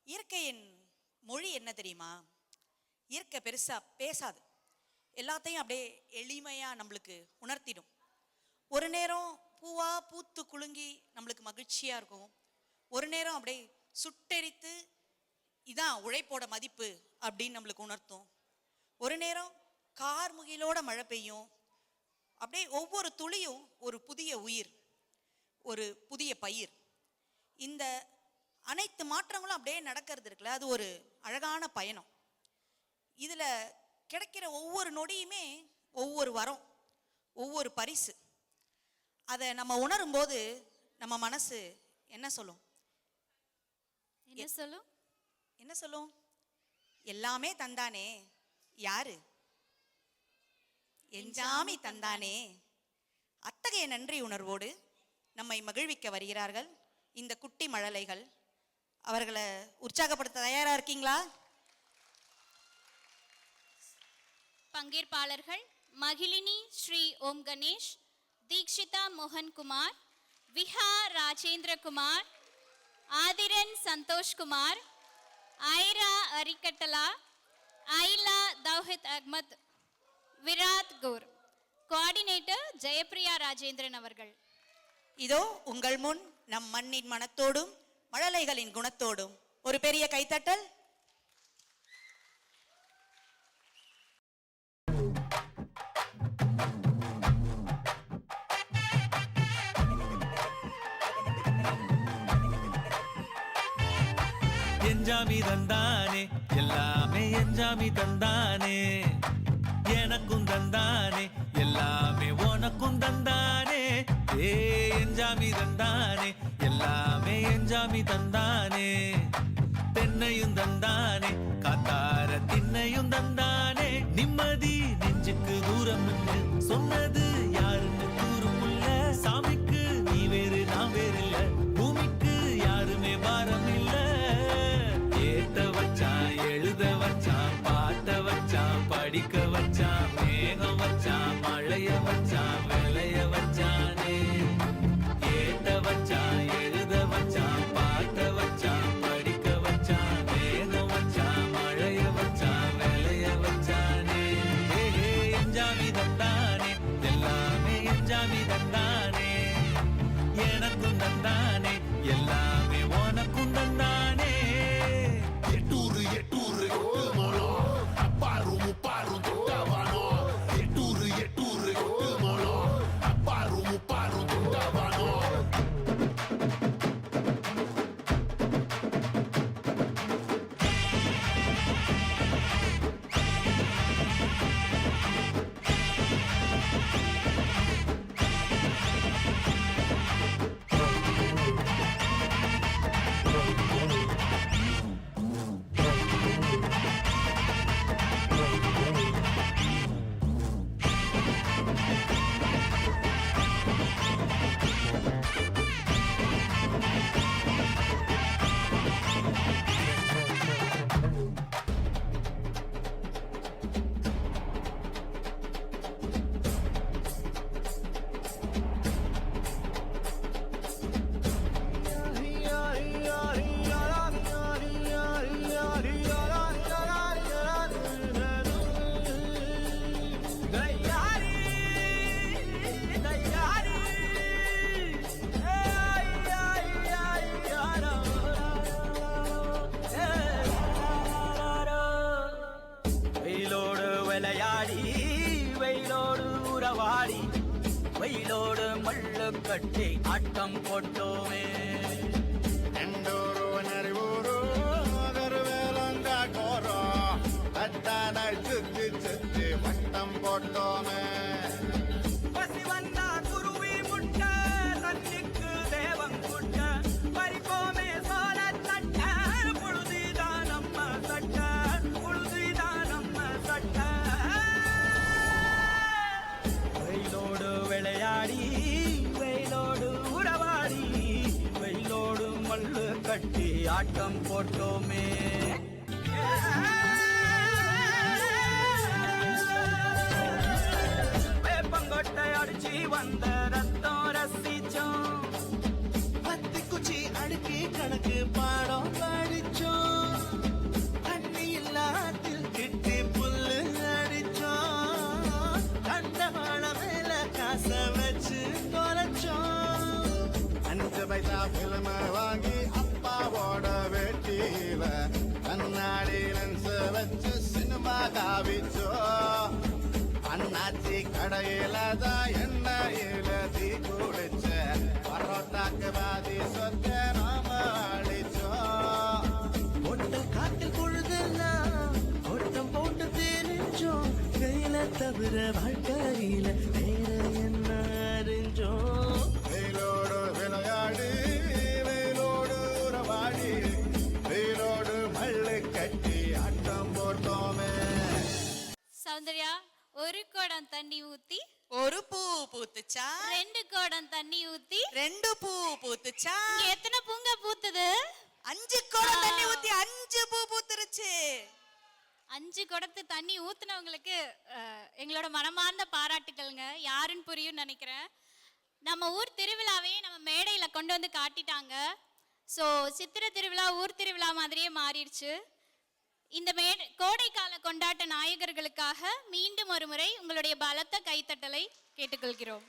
இயற்கையின் மொழி என்ன தெரியுமா? இயற்கை பெருசா பேசாது, எல்லாத்தையும் அப்படியே எளிமையா நம்மளுக்கு உணர்த்திடும். ஒரு நேரம் பூவா பூத்து குலுங்கி நம்மளுக்கு மகிழ்ச்சியா இருக்கும், ஒரு நேரம் அப்படியே சுட்டெரித்து இதான் உழைப்போட மதிப்பு அப்படின்னு நம்மளுக்கு உணர்த்தும். ஒரு நேரம் கார் முகிலோட மழை பெய்யும், அப்படியே ஒவ்வொரு துளியும் ஒரு புதிய உயிர், ஒரு புதிய பயிர். இந்த அனைத்து மாற்றங்களும் அப்படியே நடக்கிறது இருக்குல்ல, அது ஒரு அழகான பயணம். இதில் கிடைக்கிற ஒவ்வொரு நொடியுமே ஒவ்வொரு வரம், ஒவ்வொரு பரிசு. அதை நம்ம உணரும் போது நம்ம மனசு என்ன சொல்லும்? என்ன சொல்லும்? எல்லாமே தந்தானே, யாரு? எஞ்சாமி தந்தானே. அத்தகைய நன்றி உணர்வோடு நம்மை மகிழ்விக்க வருகிறார்கள் இந்த குட்டி மழலைகள். அவர்களை உற்சாகப்படுத்த தயாரா இருக்கீங்களா? பங்கேற்பாளர்கள் மகிழினி ஸ்ரீ ஓம் கணேஷ், தீக்ஷிதா மோகன்குமார், விஹா ராஜேந்திரகுமார், ஆதிரன் சந்தோஷ்குமார், ஐரா அரிக்கட்டலா, ஐலா தௌஹித் அஹ்மத், விராத் கோர். கோஆர்டினேட்டர் ஜெயப்பிரியா ராஜேந்திரன் அவர்கள். இதோ உங்கள் முன் நம் மண்ணின் மனத்தோடும் மழலைகளின் குணத்தோடும் ஒரு பெரிய கைத்தட்டல். எஞ்சாமி தந்தானே, எல்லாமே எஞ்சாமி தந்தானே, எனக்கும் தந்தானே, எல்லாமே உனக்கும் தந்தானே. ஏ எஞ்சாமி தந்தானே, எல்லாமே எஞ்சாமி தந்தானே. தென்னையும் தந்தானே, காத்தார திண்ணையும் தந்தானே. நிம்மதி நெஞ்சுக்கு தூரம் சொன்னது யாருன்னு கூறுமுல்ல. சாமிக்கு நீ வேறு நான் வேறு இல்ல, பூமிக்கு யாருமே பாரம் இல்ல. ஏத்த வச்சான், எழுத வச்சான், பாட்ட வச்சான், படிக்க வச்சான், மேகம் வச்சான், மழைய வச்சான், விளைய வச்சானே. ஏத்த வச்சான், எழுத வச்சான், பாட்ட வச்சான், படிக்க வச்சான், மேகம் வச்சான், மழைய வச்சான், விளைய வச்சானே. எஞ்சாமி தந்தானே, எல்லாமே எஞ்சாமி தந்தானே, எனக்கும் தந்தானே, எல்லாமே உனக்கும் தந்தானே. எட்டூரு எட்டூரு கொட்டு மோளம், அப்பாரும் முப்பாரும் தொட்டவானோ. எட்டூரு எட்டூரு கொட்டு மோளம், அப்பாரும் முப்பாரும் தொட்டவானோ. வெயிலோடு விளையாடி, வெயிலோடு உறவாடி, வெயிலோடு மல்லு கட்டி ஆட்டம் போட்டோமே. எண்டூரு நரிவூரு கருவேலங்காட்டோரோ, அத்தானை சுத்தி சுத்தி வட்டம் போட்டோமே. பசி வந்தா குருவி முட்ட, தண்ணிக்கு தேவம் குட்ட, பறிப்போமே சோழ தட்ட, புழுதிதான் நம்ம சட்ட, புழுதிதான் நம்ம சட்ட. வெயிலோடு விளையாடி, வெயிலோடு உறவாடி, வெயிலோடு மல்லு கட்டி ஆட்டம் போட்டோமே. வேப்பங்கொட்டை அடிச்சு வந்த ரத்தம் ரசிச்சோம், பத்தி குச்சி அடுக்கி கணக்கு பாடம் படிச்சோம். தவிர வாழ்க்கையில வேற என்ன அறிஞ்சோம். வெயிலோடு விளையாடி வெயிலோடு உறவாடி வெயிலோடு மல்லு கட்டி ஆட்டம் போட்டோமே. சௌந்தர்யா, ஒரு குடம் தண்ணி ஊத்தி ஒரு பூ பூத்துச்சா, 2 குடம் தண்ணி ஊத்தி 2 பூ பூத்துச்சா, இங்க எத்தனை பூங்க பூத்துது? 5 குடம் தண்ணி ஊத்தி 5 பூ பூத்துருச்சு. 5 குடத்து தண்ணி ஊத்துனவங்களுக்கு எங்களோட மனமார்ந்த பாராட்டுக்கள்ங்க. யாருன்னு புரியும் நினைக்கிறேன். நம்ம ஊர் திருவிழாவே நம்ம மேடையில கொண்டு வந்து காட்டிட்டாங்க. ஸோ சித்திரை திருவிழா ஊர் திருவிழா மாதிரியே மாறிடுச்சு. இந்த கோடைக்கால கொண்டாட்ட நாயகர்களுக்காக மீண்டும் ஒரு முறை உங்களுடைய பலத்த கைத்தட்டலை கேட்டுக்கொள்கிறோம்.